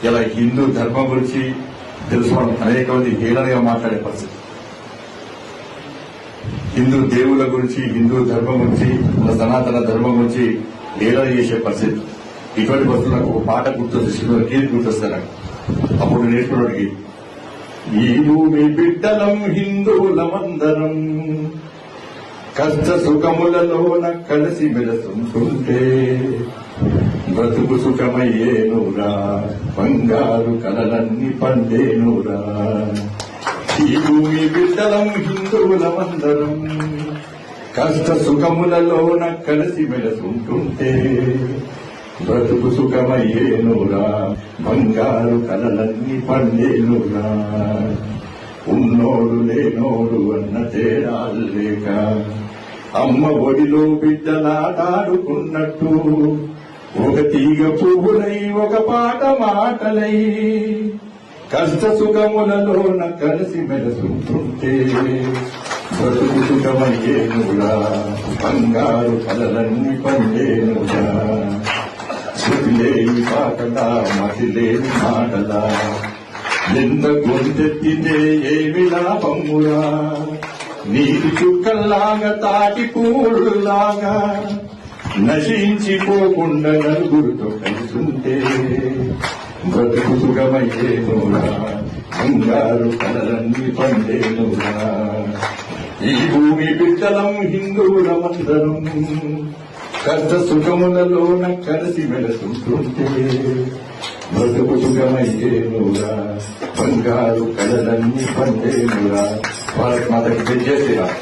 ఇలా హిందూ ధర్మం గురించి తెలుసుకోవడం అనేక మంది హీనంగా మాట్లాడే పరిస్థితి. హిందూ దేవుల గురించి, హిందూ ధర్మం గురించి, మన సనాతన ధర్మం గురించి హేళన చేసే పరిస్థితి. ఇటువంటి పరిస్థితులు నాకు ఒక పాట గుర్తొస్తుంది, గీత గుర్తొస్తాను. అప్పుడు నేర్చుకున్నవాడికి, ఈ భూమి బిడ్డలం హిందువులమందరం కష్ట సుఖములలోన కలిసి మెలసుంటుంటే బ్రతుకు సుఖమయ్యేనురా, బంగారు కలలన్నీ పండేనురా. ఈ భూమి బిడ్డలం హిందువులమందరం కష్ట సుఖములలోన కలిసి మెలసుంటుంటే బ్రతుకు సుఖమయ్యేనురా, బంగారు కలలన్నీ పండేనురా. ఉన్నోడు లేనోడు అన్న తేడాలు లేక అమ్మ ఒడిలో బిడ్డలాడాడుకున్నట్టు ఒక తీగ పువ్వులై ఒక పాట మాటలై కష్ట సుఖములలోన కలిసి మెలసుంటుంటే బ్రతుకు సుఖమయ్యేనురా, బంగారు కలలన్నీ పండేనురా. శృతిలేని పాటలా మతిలేని మాటలా ఎంత గొంతెత్తితే ఏమి లాభమురా. నీటి చుక్కల్లాగా తాటి పూలులాగా నశించిపోకుండా నలుగురితో కలిసుంటే బ్రతుకు సుఖమయ్యేనురా, బంగారు కలలన్నీ పండేనురా. ఈ భూమి బిడ్డలం హిందువులమందరం కష్ట సుఖములలోన కలిసి మెలసుంటుంటే బ్రతుకు సుఖమయ్యేనురా, బంగారు కలలన్నీ పండేనురా. భారత్ మాతకి జై శ్రీరామ్.